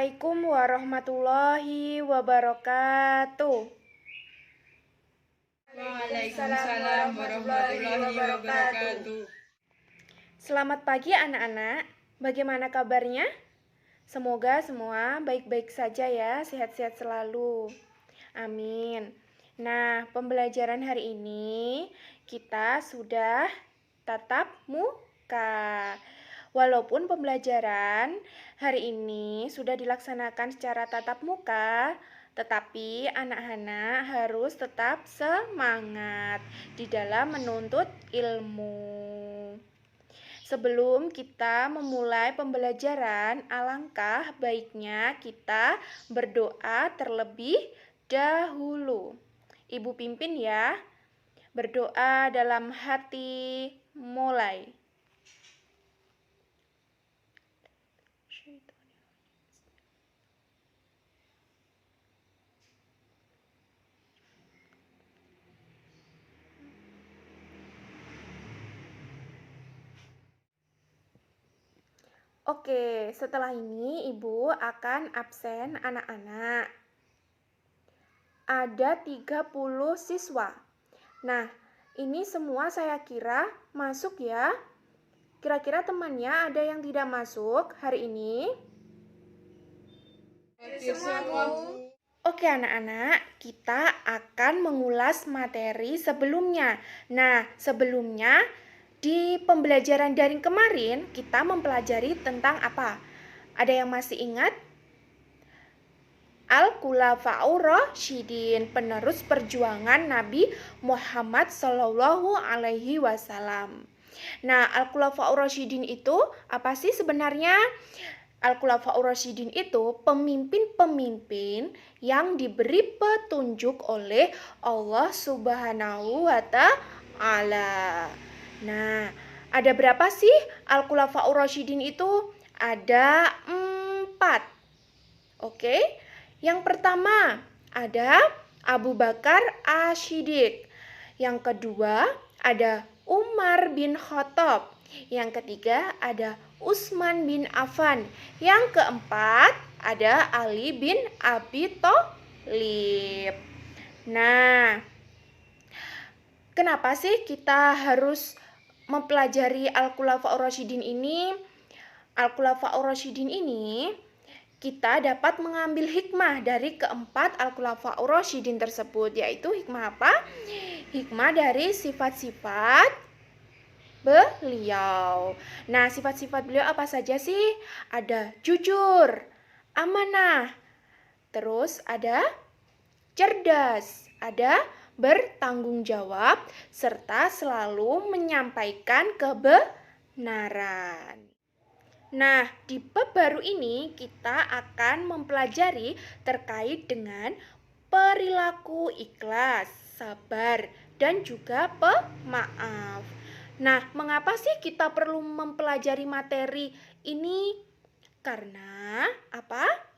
Assalamualaikum warahmatullahi wabarakatuh. Waalaikumsalam warahmatullahi wabarakatuh. Selamat pagi anak-anak. Bagaimana kabarnya? Semoga semua baik-baik saja ya, sehat-sehat selalu. Amin. Nah, pembelajaran hari ini kita sudah tatap muka. Walaupun pembelajaran hari ini sudah dilaksanakan secara tatap muka, tetapi anak-anak harus tetap semangat di dalam menuntut ilmu. Sebelum kita memulai pembelajaran, alangkah baiknya kita berdoa terlebih dahulu. Ibu pimpin ya. Berdoa dalam hati, mulai. Oke, setelah ini Ibu akan absen anak-anak. Ada 30 siswa. Nah, ini semua saya kira masuk ya. Kira-kira temannya ada yang tidak masuk hari ini? Oke anak-anak, kita akan mengulas materi sebelumnya. Nah, sebelumnya di pembelajaran daring kemarin kita mempelajari tentang apa? Ada yang masih ingat? Al-Khulafa'ur Rasyidin, penerus perjuangan Nabi Muhammad Shallallahu Alaihi Wasallam. Nah, Al-Khulafa'ur Rasyidin itu apa sih sebenarnya? Al-Khulafa'ur Rasyidin itu pemimpin-pemimpin yang diberi petunjuk oleh Allah Subhanahu wa Ta'ala. Nah, ada berapa sih Al-Khulafa'ur Rasyidin itu? Ada 4. Oke. Yang pertama ada Abu Bakar As-Siddiq. Yang kedua ada Umar bin Khattab. Yang ketiga ada Utsman bin Affan. Yang keempat ada Ali bin Abi Thalib. Nah, kenapa sih kita harus mempelajari Al-Khulafa'ur Rasyidin ini? Al-Khulafa'ur Rasyidin ini kita dapat mengambil hikmah dari keempat Al-Khulafa'ur Rasyidin tersebut, yaitu hikmah apa? Hikmah dari sifat-sifat beliau. Nah, sifat-sifat beliau apa saja sih? Ada jujur, amanah, terus ada cerdas, ada bertanggung jawab, serta selalu menyampaikan kebenaran. Nah, di bab baru ini kita akan mempelajari terkait dengan perilaku ikhlas, sabar, dan juga pemaaf. Nah, mengapa sih kita perlu mempelajari materi ini? Karena apa?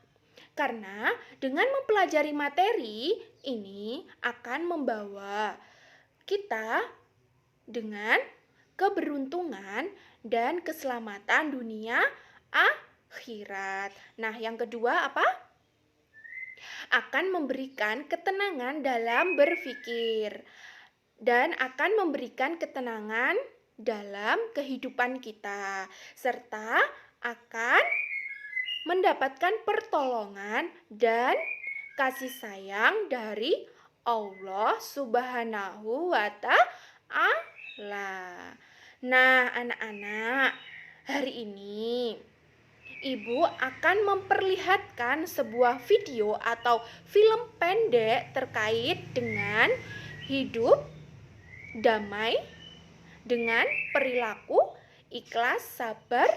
Karena dengan mempelajari materi ini akan membawa kita dengan keberuntungan dan keselamatan dunia akhirat. Nah, yang kedua apa? Akan memberikan ketenangan dalam berpikir dan akan memberikan ketenangan dalam kehidupan kita, serta akan mendapatkan pertolongan dan kasih sayang dari Allah Subhanahu wa Ta'ala. Nah, anak-anak, hari ini Ibu akan memperlihatkan sebuah video atau film pendek terkait dengan hidup damai dengan perilaku ikhlas, sabar,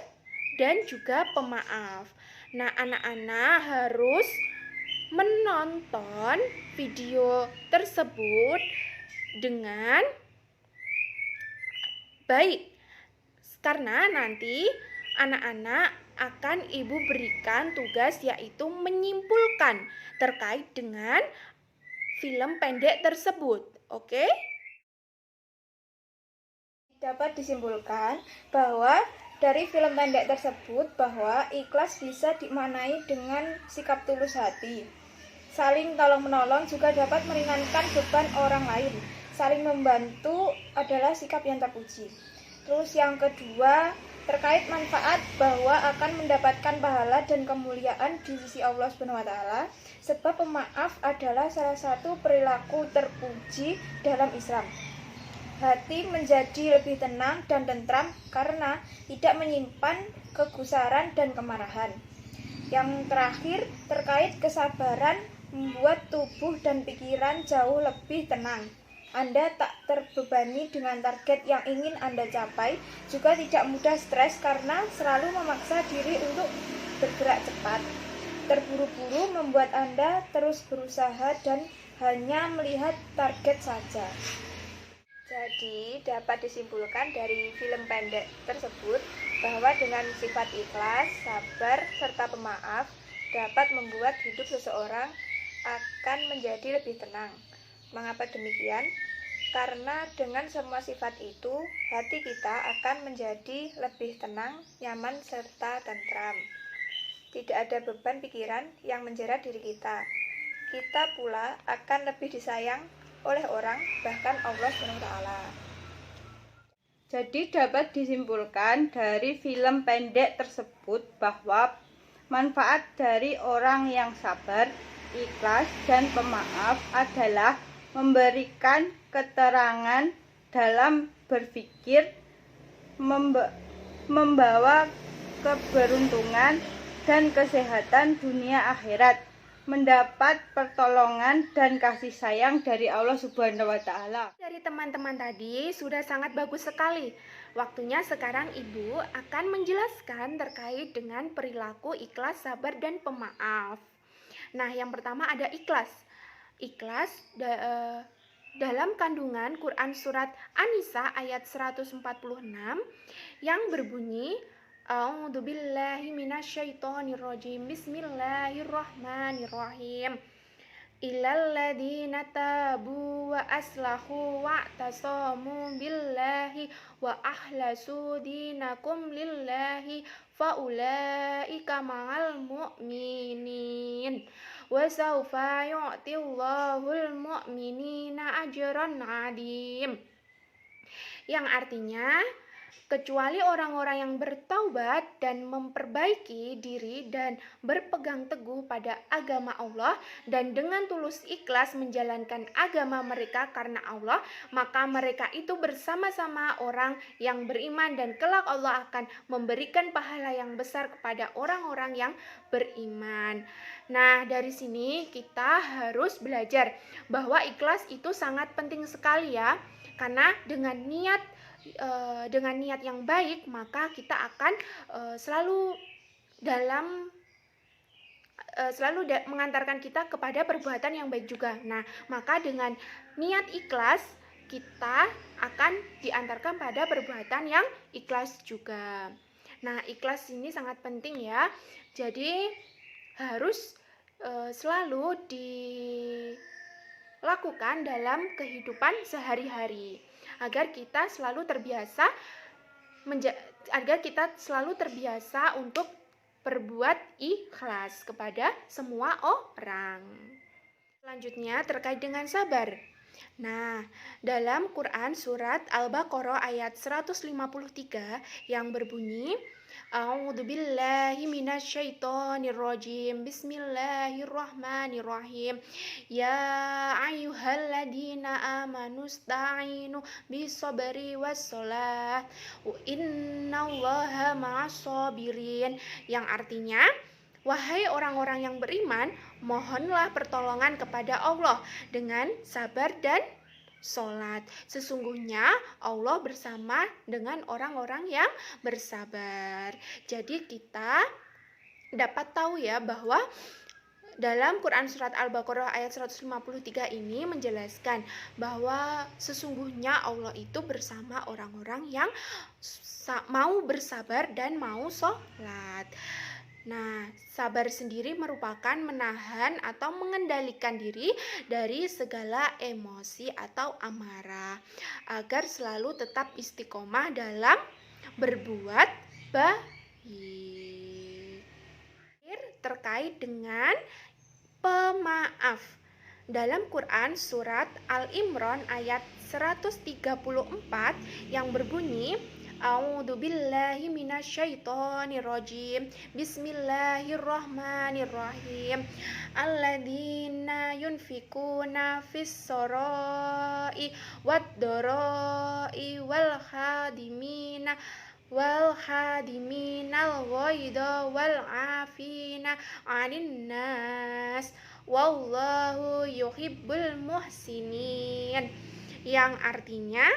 dan juga pemaaf. Nah, anak-anak harus menonton video tersebut dengan baik, karena nanti anak-anak akan Ibu berikan tugas yaitu menyimpulkan terkait dengan film pendek tersebut. Oke? Dapat disimpulkan bahwa Dari film pendek tersebut bahwa ikhlas bisa dimaknai dengan sikap tulus hati. Saling tolong-menolong juga dapat meringankan beban orang lain. Saling membantu adalah sikap yang terpuji. Terus yang kedua, terkait manfaat bahwa akan mendapatkan pahala dan kemuliaan di sisi Allah SWT, sebab pemaaf adalah salah satu perilaku terpuji dalam Islam. Hati menjadi lebih tenang dan tentram karena tidak menyimpan kegusaran dan kemarahan. Yang terakhir, terkait kesabaran membuat tubuh dan pikiran jauh lebih tenang. Anda tak terbebani dengan target yang ingin Anda capai, juga tidak mudah stres karena selalu memaksa diri untuk bergerak cepat. Terburu-buru membuat Anda terus berusaha dan hanya melihat target saja. Jadi, dapat disimpulkan dari film pendek tersebut bahwa dengan sifat ikhlas, sabar, serta pemaaf dapat membuat hidup seseorang akan menjadi lebih tenang. Mengapa demikian? Karena dengan semua sifat itu, hati kita akan menjadi lebih tenang, nyaman, serta tentram. Tidak ada beban pikiran yang menjerat diri kita. Kita pula akan lebih disayang oleh orang, bahkan Allah SWT. Jadi dapat disimpulkan dari film pendek tersebut bahwa manfaat dari orang yang sabar, ikhlas, dan pemaaf adalah memberikan keterangan dalam berpikir, membawa keberuntungan dan kesehatan dunia akhirat, mendapat pertolongan dan kasih sayang dari Allah Subhanahu wa Ta'ala. Dari teman-teman tadi sudah sangat bagus sekali. Waktunya sekarang Ibu akan menjelaskan terkait dengan perilaku ikhlas, sabar, dan pemaaf. Nah, yang pertama ada ikhlas. Ikhlas dalam kandungan Quran surat An-Nisa ayat 146 yang berbunyi A'udzubillahi minasyaitonirrajim. Bismillahirrahmanirrahim. Illal ladzina tabu wa aslahu wa tasamu billahi wa ahlasu dinakum lillahi faulaika ma'al mu'minin wa sawfa yu'tillahul mu'minina ajran 'adim. Yang artinya, kecuali orang-orang yang bertaubat dan memperbaiki diri dan berpegang teguh pada agama Allah dan dengan tulus ikhlas menjalankan agama mereka karena Allah, maka mereka itu bersama-sama orang yang beriman dan kelak Allah akan memberikan pahala yang besar kepada orang-orang yang beriman. Nah, dari sini kita harus belajar bahwa ikhlas itu sangat penting sekali ya, karena dengan niat yang baik maka kita akan selalu mengantarkan kita kepada perbuatan yang baik juga. Nah, maka dengan niat ikhlas kita akan diantarkan pada perbuatan yang ikhlas juga. Nah, ikhlas ini sangat penting ya. Jadi harus selalu dilakukan dalam kehidupan sehari-hari agar kita selalu terbiasa untuk berbuat ikhlas kepada semua orang. Selanjutnya terkait dengan sabar. Nah, dalam Quran surat Al-Baqarah ayat 153 yang berbunyi A'udzubillahi minasyaitonirrajim. Bismillahirrahmanirrahim. Ya ayyuhalladzina amanu sta'inu bisabri wassalah. Innallaha ma'as-sabirin. Yang artinya, wahai orang-orang yang beriman, mohonlah pertolongan kepada Allah dengan sabar dan sholat. Sesungguhnya Allah bersama dengan orang-orang yang bersabar. Jadi kita dapat tahu ya bahwa dalam Quran surat Al-Baqarah ayat 153 ini menjelaskan bahwa sesungguhnya Allah itu bersama orang-orang yang mau bersabar dan mau sholat. Nah, sabar sendiri merupakan menahan atau mengendalikan diri dari segala emosi atau amarah agar selalu tetap istiqomah dalam berbuat baik. Terkait dengan pemaaf. Dalam Quran surat Al-Imran ayat 134 yang berbunyi A'udzubillahi minasyaitonirrajim. Bismillahirrahmanirrahim. Alladzina yunfikuna fis-sarai wad-darai wal khadiminal ghaidha wal afina 'anil nas wallahu yuhibbul muhsinin, yang artinya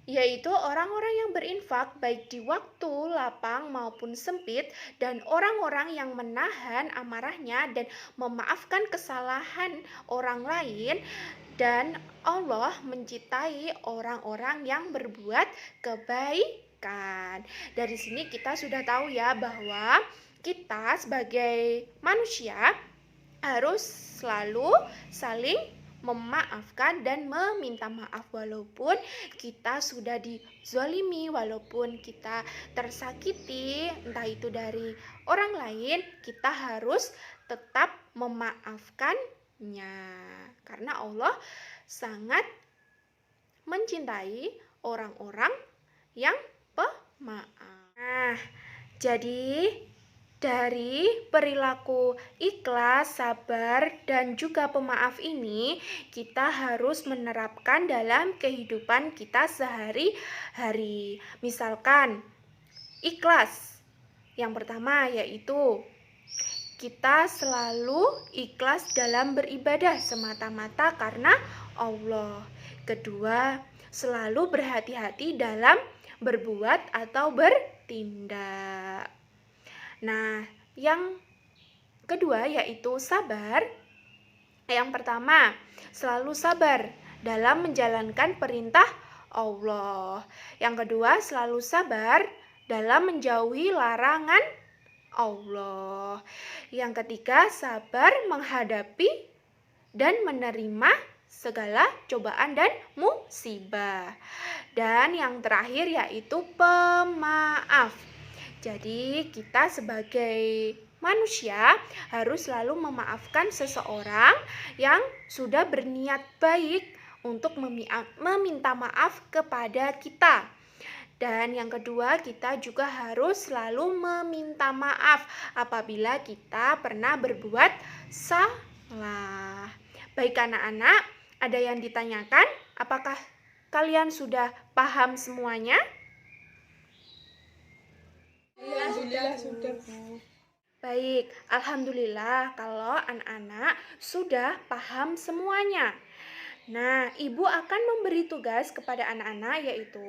yaitu orang-orang yang berinfak baik di waktu lapang maupun sempit, dan orang-orang yang menahan amarahnya dan memaafkan kesalahan orang lain, dan Allah mencintai orang-orang yang berbuat kebaikan. Dari sini kita sudah tahu ya bahwa kita sebagai manusia harus selalu saling memaafkan dan meminta maaf walaupun kita sudah dizalimi, walaupun kita tersakiti, entah itu dari orang lain, kita harus tetap memaafkannya karena Allah sangat mencintai orang-orang yang pemaaf. Nah, jadi dari perilaku ikhlas, sabar, dan juga pemaaf ini kita harus menerapkan dalam kehidupan kita sehari-hari. Misalkan ikhlas. Yang pertama yaitu kita selalu ikhlas dalam beribadah semata-mata karena Allah. Kedua, selalu berhati-hati dalam berbuat atau bertindak. Nah, yang kedua yaitu sabar. Yang pertama, selalu sabar dalam menjalankan perintah Allah. Yang kedua, selalu sabar dalam menjauhi larangan Allah. Yang ketiga, sabar menghadapi dan menerima segala cobaan dan musibah. Dan yang terakhir yaitu pemaaf. Jadi kita sebagai manusia harus selalu memaafkan seseorang yang sudah berniat baik untuk meminta maaf kepada kita. Dan yang kedua, kita juga harus selalu meminta maaf apabila kita pernah berbuat salah. Baik anak-anak, ada yang ditanyakan? Apakah kalian sudah paham semuanya? Alhamdulillah sudah, Bu. Baik, alhamdulillah kalau anak-anak sudah paham semuanya. Nah, Ibu akan memberi tugas kepada anak-anak yaitu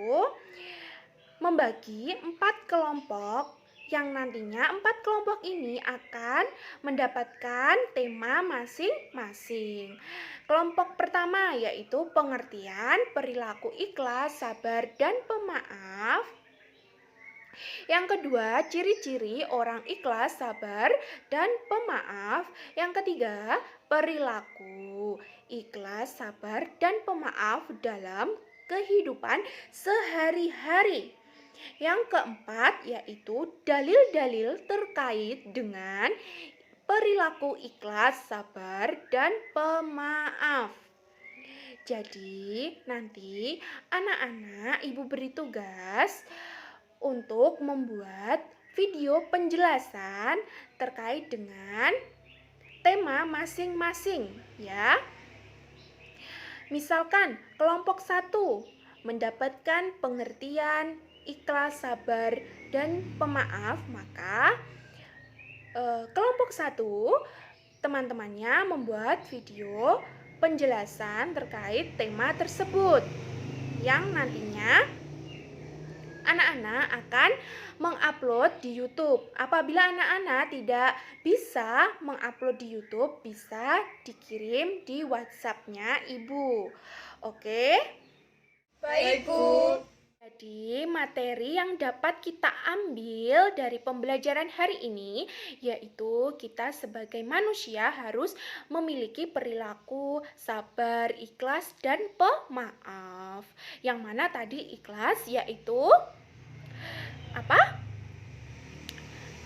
membagi 4 kelompok yang nantinya 4 kelompok ini akan mendapatkan tema masing-masing. Kelompok pertama yaitu pengertian, perilaku ikhlas, sabar, dan pemaaf. Yang kedua, ciri-ciri orang ikhlas, sabar, dan pemaaf. Yang ketiga, perilaku ikhlas, sabar, dan pemaaf dalam kehidupan sehari-hari. Yang keempat, yaitu dalil-dalil terkait dengan perilaku ikhlas, sabar, dan pemaaf. Jadi, nanti anak-anak Ibu beri tugas untuk membuat video penjelasan terkait dengan tema masing-masing ya. Misalkan kelompok 1 mendapatkan pengertian ikhlas, sabar, dan pemaaf, maka kelompok 1 teman-temannya membuat video penjelasan terkait tema tersebut yang nantinya anak-anak akan mengupload di YouTube. Apabila anak-anak tidak bisa mengupload di YouTube, bisa dikirim di WhatsApp-nya Ibu. Oke? Baik, Bu. Jadi materi yang dapat kita ambil dari pembelajaran hari ini yaitu kita sebagai manusia harus memiliki perilaku sabar, ikhlas, dan pemaaf. Yang mana tadi ikhlas yaitu apa?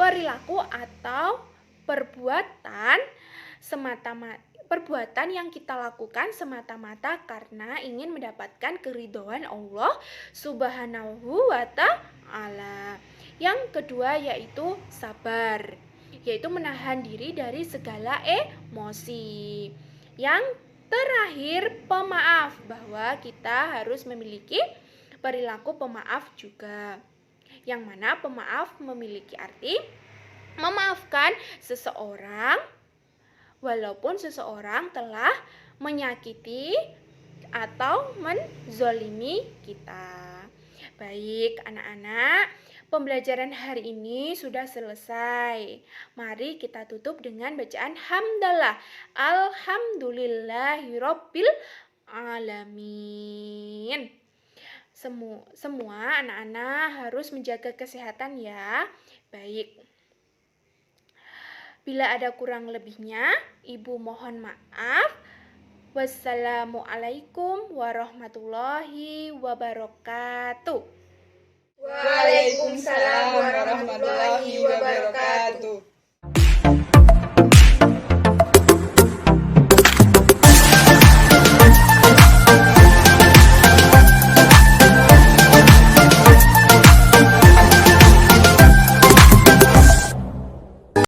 perilaku atau perbuatan yang kita lakukan semata-mata karena ingin mendapatkan keridhaan Allah Subhanahu wa Ta'ala. Yang kedua yaitu sabar, yaitu menahan diri dari segala emosi. Yang terakhir pemaaf, bahwa kita harus memiliki perilaku pemaaf juga. Yang mana pemaaf memiliki arti memaafkan seseorang walaupun seseorang telah menyakiti atau menzolimi kita. Baik anak-anak, pembelajaran hari ini sudah selesai. Mari kita tutup dengan bacaan hamdalah. Alhamdulillahirabbil alamin. Semua anak-anak harus menjaga kesehatan ya. Baik. Bila ada kurang lebihnya, Ibu mohon maaf. Wassalamualaikum warahmatullahi wabarakatuh.